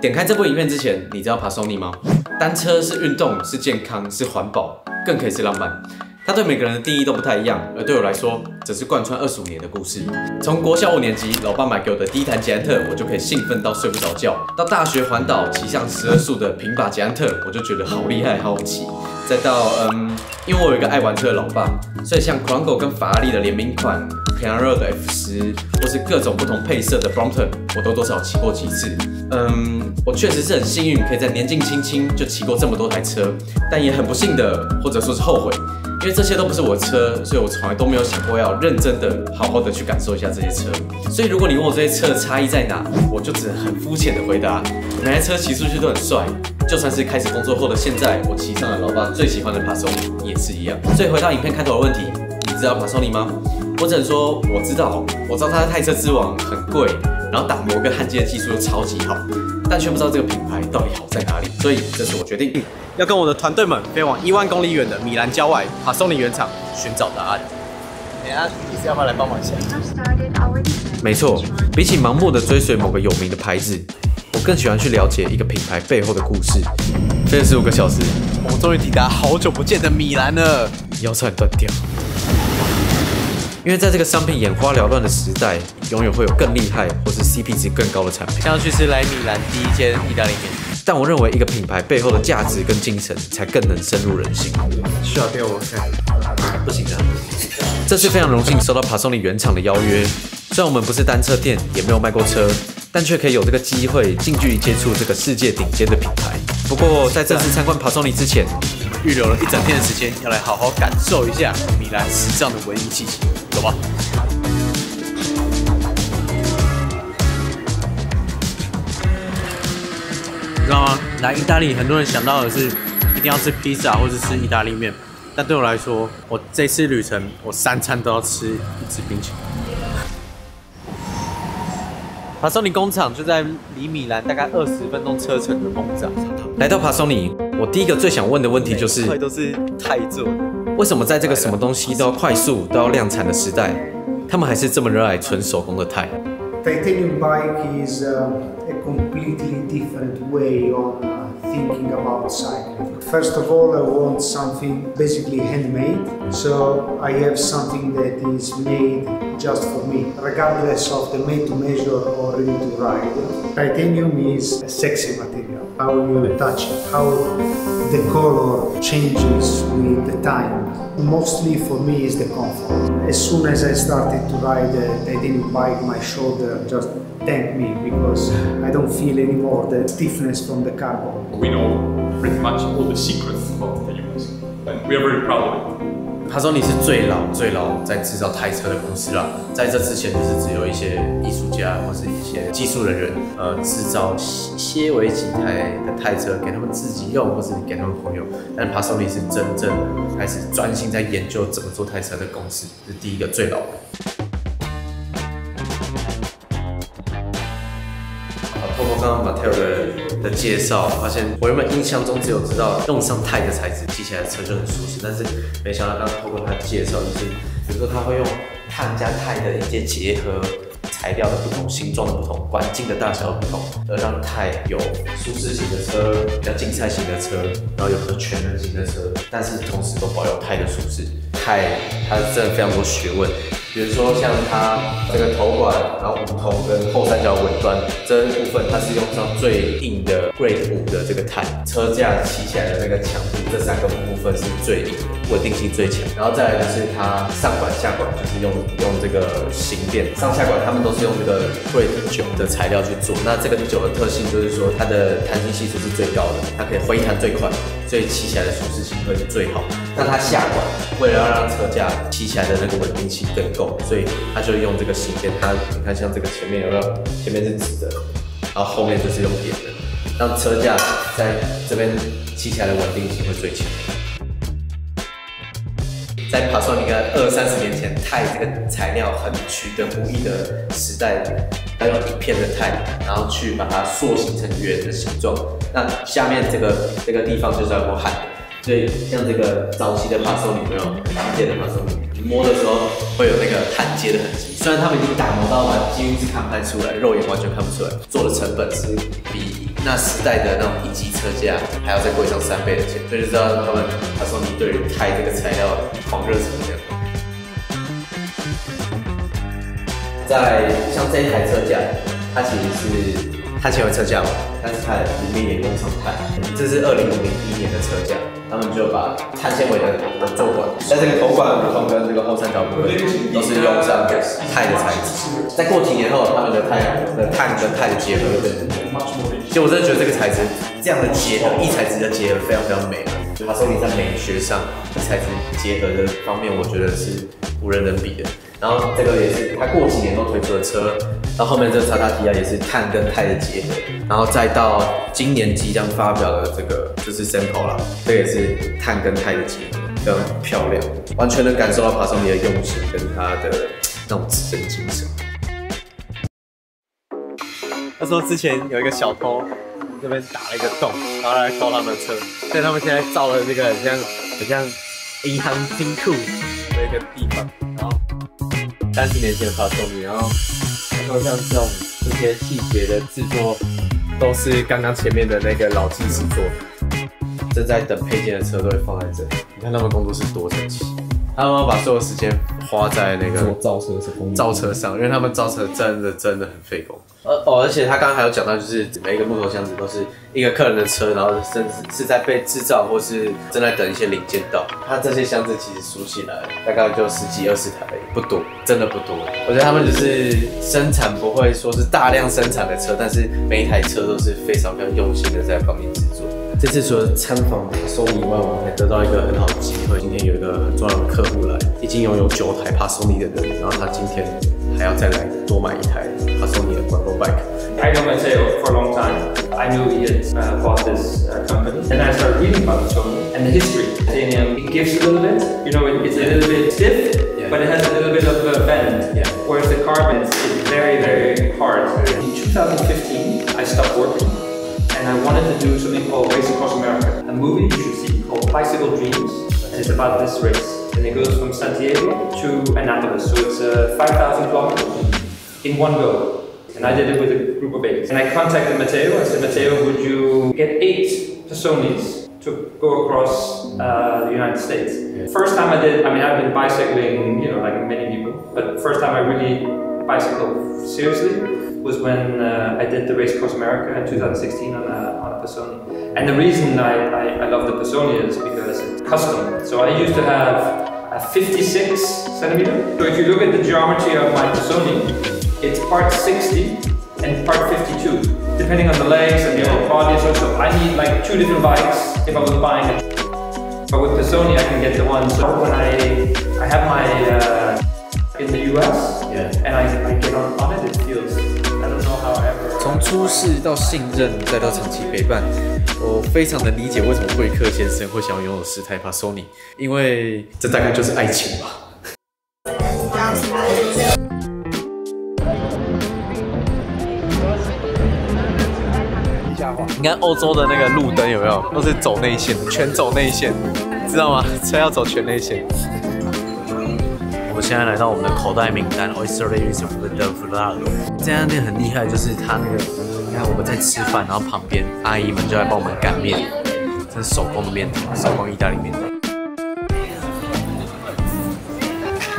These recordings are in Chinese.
点开这部影片之前，你知道 Pasoni 吗？单车是运动，是健康，是环保，更可以是浪漫。它对每个人的定义都不太一样，而对我来说，则是贯穿25年的故事。从国小5年级，老爸买给我的第一台捷安特，我就可以兴奋到睡不着觉；到大学环岛骑上12速的平把捷安特，我就觉得好厉害，好好骑。再到因为我有一个爱玩车的老爸，所以像狂狗跟法拉利的联名款。Panamera 的 F10，或是各种不同配色的 Brompton， 我都多少骑过几次。我确实是很幸运，可以在年纪轻轻就骑过这么多台车，但也很不幸的，或者说是后悔，因为这些都不是我的车，所以我从来都没有想过要认真的、好好的去感受一下这些车。所以如果你问我这些车的差异在哪，我就只能很肤浅的回答：每台车骑出去都很帅，就算是开始工作后的现在，我骑上了老爸最喜欢的 Pasoni 也是一样。所以回到影片开头的问题，你知道 Pasoni 吗？我只能说我知道它的泰车之王很贵，然后打磨跟焊接的技术又超级好，但却不知道这个品牌到底好在哪里。所以这次我决定要跟我的团队们飞往1万公里远的米兰郊外Pasoni原厂寻找答案。等下你是要不要来帮忙一下？没错，比起盲目的追随某个有名的牌子，我更喜欢去了解一个品牌背后的故事。飞了15个小时，我们终于抵达好久不见的米兰了，腰差点断掉。因为在这个商品眼花缭乱的时代，永远会有更厉害或是 CP 值更高的产品。像去吃来米兰第一间意大利面，但我认为一个品牌背后的价值跟精神才更能深入人心。需要掉我看，不行的。这次非常荣幸收到 Pasoni 原厂的邀约，虽然我们不是单车店，也没有卖过车，但却可以有这个机会近距离接触这个世界顶尖的品牌。不过在正式参观 Pasoni 之前，预留了1整天的时间，要来好好感受一下米兰时尚的文艺气息。走吧。你知道吗？来意大利，很多人想到的是一定要吃披萨或是吃意大利面，但对我来说，我这次旅程我3餐都要吃1支冰淇淋。Pasoni 工厂就在离米兰大概20分钟车程的蒙扎。来到 Pasoni， 我第一个最想问的问题就是，都是钛做的，为什么在这个什么东西都要快速、都要量产的时代，他们还是这么热爱纯手工的钛？Titanium bike is a completely different way on thinking about cycling. First of all, I want something basically handmade, so I have something that is made just for me, regardless of the made to measure or ready to ride. Titanium is a sexy material. How you touch it, how the color changes with the time. Mostly for me is the comfort. As soon as I started to ride a titanium bike, my shoulder just thanked me because I don't feel anymore the stiffness from the carbon. We know pretty much all the secrets of titanium bicycle, and we are very proud of it. Pasoni 是最老在制造钛车的公司啦，在这之前就是只有一些艺术家或是一些技术人员，制造些微几台的钛车给他们自己用，或是给他们朋友。但 Pasoni 是真正开始专心在研究怎么做钛车的公司，是第一个最老的。透过刚刚 Matteo 的介绍，发现我原本印象中只有知道用上钛的材质骑起来的车就很舒适，但是没想到刚刚透过他的介绍，就是比如说他会用碳加钛的一些结合，材料的不同、形状的不同、管径的大小的不同，而让钛有舒适型的车、比较竞赛型的车，然后有的全能型的车，但是同时都保有钛的舒适。钛它真的非常多学问。比如说像它这个头管，然后梧桐跟后三角尾端这部分，它是用上最硬的 Grade 5的这个钛，车架骑起来的那个强度，这3个部分是最硬的，稳定性最强。然后再来就是它上管下管，就是用这个形垫，上下管他们都是用这个 Grade 9的材料去做。那这个9的特性就是说它的弹性系数是最高的，它可以回弹最快，所以骑起来的舒适性会是最好。那它下管为了要让车架骑起来的那个稳定性更够，所以它就用这个形垫，它你看像这个前面有没有？前面是直的，然后后面就是用扁的，让车架在这边骑起来的稳定性会最强。在Pasoni20-30年前，钛这个材料很取得不易的时代，要用一片的钛，然后去把它塑形成圆的形状。那下面这个地方就是要用焊的。所以像这个早期的Pasoni没有当届的Pasoni，你摸的时候会有那个焊接的痕迹。虽然他们已经打磨到几乎是看不太出来，肉眼完全看不出来，做的成本是比那时代的那种一级车价还要再贵上3倍的钱，所以就知道他们Pasoni对于钛这个材料狂热成这样。在像这一台车架，它其实是碳纤维车架嘛，但是它里面也用上钛。这是2001年的车架，他们就把碳纤维的座管，在这个头管的部分跟这个后三角部分都是用上钛的材质。再过几年后，他们的碳跟钛的结合就变成。其实我真的觉得这个材质这样的结合，异材质的结合非常非常美。就Pasoni在美学上异材质结合的方面，我觉得是无人能比的。然后这个也是它过几年都推出的车，到后面这个XT也是碳跟钛的结合，然后再到今年即将发表的这个就是 Sample 啦，这个也是碳跟钛的结合，非常漂亮，完全能感受到Pasoni的用心跟它的那种自身精神。他说之前有一个小偷这边打了一个洞，然后来偷他们的车，所以他们现在造了这个很像银行金库的一个地方，然后30年前的Pasoni，然后他说像这些细节的制作都是刚刚前面的那个老技师做的，正在等配件的车都会放在这里，你看他们工作室多神奇。他们把所有时间花在那个造车上，因为他们造车真的很费工。而且他刚刚还有讲到，就是每一个木头箱子都是一个客人的车，然后甚至是在被制造或是正在等一些零件到。他这些箱子其实数起来大概就10几20台而已，不多，真的不多。我觉得他们只是生产不会说是大量生产的车，但是每一台车都是非常用心的在帮你制作。这次除了参访Pasoni以外，我们还得到一个很好的机会。今天有一个很重要的客户来，已经拥有9台Pasoni的人，然后他今天还要再来多买一台Pasoni的Gravel bike。I know Matteo for a long time. I knew he had bought this company, and I started reading about Pasoni and the history. Titanium, it gives a little bit, you know, it's a little bit stiff, but it has a little bit of a bend. Whereas the carbon is very, very hard. In 2015, I stopped working. And I wanted to do something called Race Across America, a movie you should see called Bicycle Dreams, and it's about this race. And it goes from Santiago to Annapolis, so it's 5,000 kilometers in one go. And I did it with a group of 8. And I contacted Matteo. I said, Matteo, would you get 8 Pasonis to go across the United States? First time I did, I mean, I've been bicycling, you know, like many people, but first time I really bicycled seriously was when I did the Race Across America in 2016 on a Pasoni. And the reason I love the Pasoni is because it's custom. So I used to have a 56 centimeter. So if you look at the geometry of my Pasoni, it's part 60 and part 52, depending on the legs and the whole body. So I need like 2 different bikes if I was buying it. But with Pasoni, I can get the one. So when I have my in the US, and I get on it, it feels. 从出世到信任，再到长期陪伴，我非常能理解为什么贵客先生会想要拥有10台Pasoni，因为这大概就是爱情吧。你看欧洲的那个路灯有没有？都是走内线，全走内线，知道吗？车要走全内线。我们现在来到我们的口袋名单 ，Oyster Ladies of the Vlog。这家店很厉害，就是它那个，你看我们在吃饭，然后旁边阿姨们就在帮我们擀面，这是手工的面条，手工意大利面条。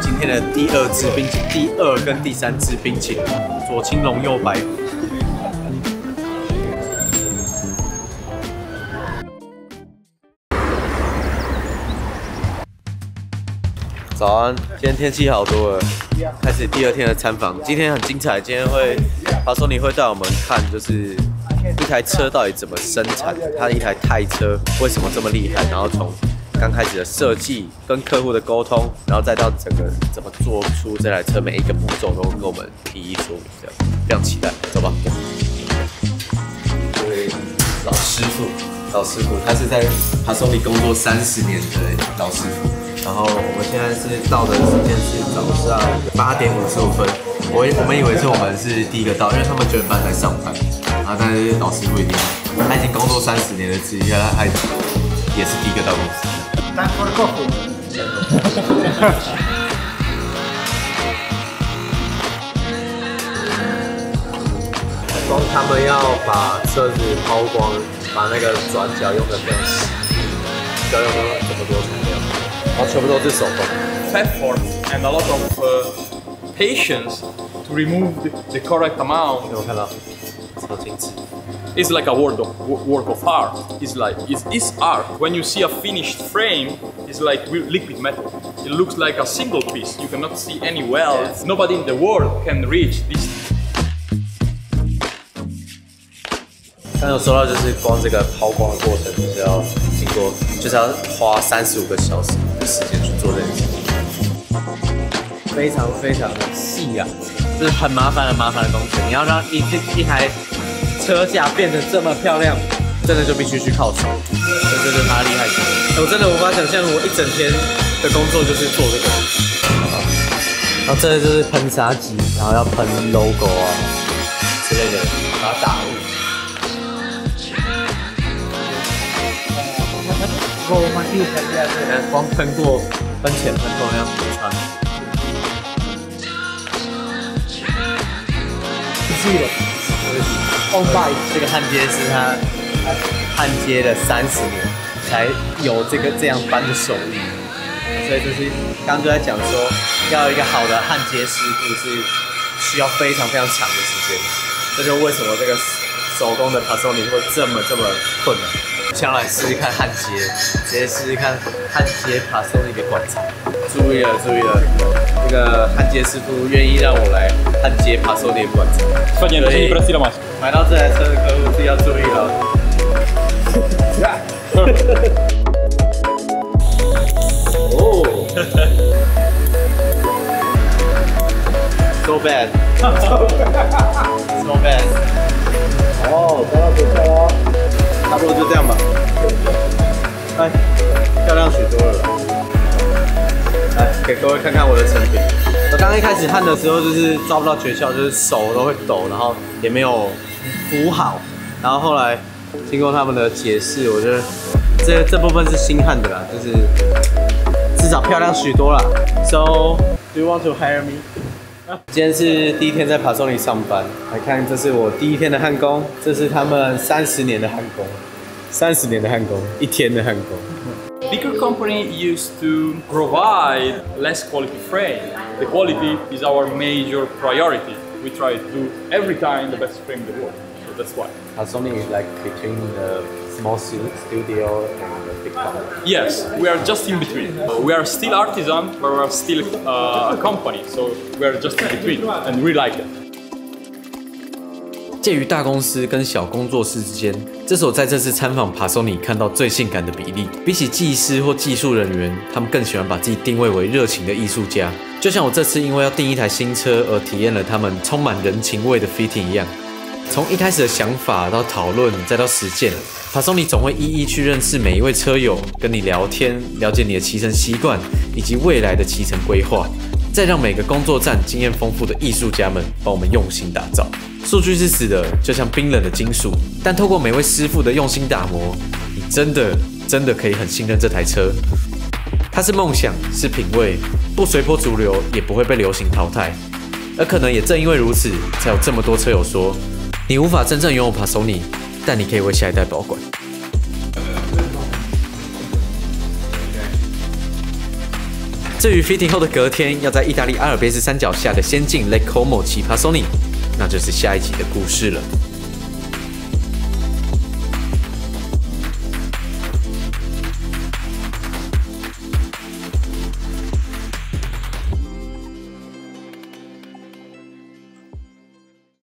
今天的第2支冰淇淋，第2跟第3支冰淇淋，左青龙右白虎。早安，今天天气好多了，开始第2天的参访。今天很精彩，今天Pasoni会带我们看，就是一台车到底怎么生产，它一台钛车为什么这么厉害，然后从刚开始的设计、跟客户的沟通，然后再到整个怎么做出这台车每一个步骤都跟我们一一说明，这样非常期待，走吧。这位老师傅，他是在Pasoni工作30年的老师傅。然后我们现在是到的时间是早上8点55分，我们以为是我们是第一个到，因为他们9点半才上班，然后但是老师不一定，他已经工作30年的职业，他也是第一个到公司。Time for coffee. 我光他们要把车子抛光，把那个转角用的非常细，需要用这么多材料，然后全部都是手工。Effort and a lot of patience to remove the correct amount. 有没有看到？超精致。It's like a work of art. It's art. When you see a finished frame, it's like liquid metal. It looks like a single piece. You cannot see any welds. Nobody in the world can reach this. 刚有说到，就是光这个抛光的过程，就是要经过，就是要花35个小时的时间去做这件事情，非常非常的细啊，这是很麻烦的工程。你要让一台车架变得这么漂亮，真的就必须去靠手，这就是它厉害之处。我真的无法想象，我一整天的工作就是做这个。然后这就是喷砂机，然后要喷 logo 啊之类的，把它打雾。光喷过、喷前、喷后要穿。这个焊接是他焊接了30年，才有这样般的手艺。所以就是刚刚就在讲说，要有一个好的焊接师傅是需要非常非常长的时间。这就是为什么这个手工的 Pasoni 会这么困难。想来试试看焊接，直接试试看焊接 Pasoni 的管材。注意了，这个焊接师傅愿意让我来焊接 Pasoni 的管材。Sto niente, quindi presti la macchina. 买到这台车的客户自己要注意了。哦 ，so bad， so bad。哦，刚刚不错哦，差不多就这样吧。哎，漂亮许多了。来，给各位看看我的成品。我刚刚一开始焊的时候就是抓不到诀窍，就是手都会抖，然后也没有扶好。然后后来经过他们的解释，我觉得这部分是新焊的啦，就是至少漂亮许多啦。So, do you want to hire me? 今天是第一天在 Pasoni 上班，来看这是我第一天的焊工，这是他们30年的焊工，30年的焊工，一天的焊工。Bigger company used to provide less quality frame. The quality is our major priority. We try to do every time the best frame in the world. So that's why. Pasoni is like between the small studio and the big company. Yes, we are just in between. We are still artisan, but we are still a company. So we are just in between, and we like it. 介于大公司跟小工作室之间，这是我在这次参访 Pasoni 看到最性感的比例。比起技师或技术人员，他们更喜欢把自己定位为热情的艺术家。就像我这次因为要订一台新车而体验了他们充满人情味的 fitting 一样。从一开始的想法到讨论，再到实践，Pasoni总会一一去认识每一位车友，跟你聊天，了解你的骑乘习惯以及未来的骑乘规划，再让每个工作站经验丰富的艺术家们帮我们用心打造。数据是死的，就像冰冷的金属，但透过每位师傅的用心打磨，你真的可以很信任这台车。它是梦想，是品味，不随波逐流，也不会被流行淘汰。而可能也正因为如此，才有这么多车友说，你无法真正拥有 Pasoni， 但你可以为下一代保管。至于 fitting 后的隔天，要在意大利阿尔卑斯山脚下的仙境 Lake Como 骑 Pasoni， 那就是下一集的故事了。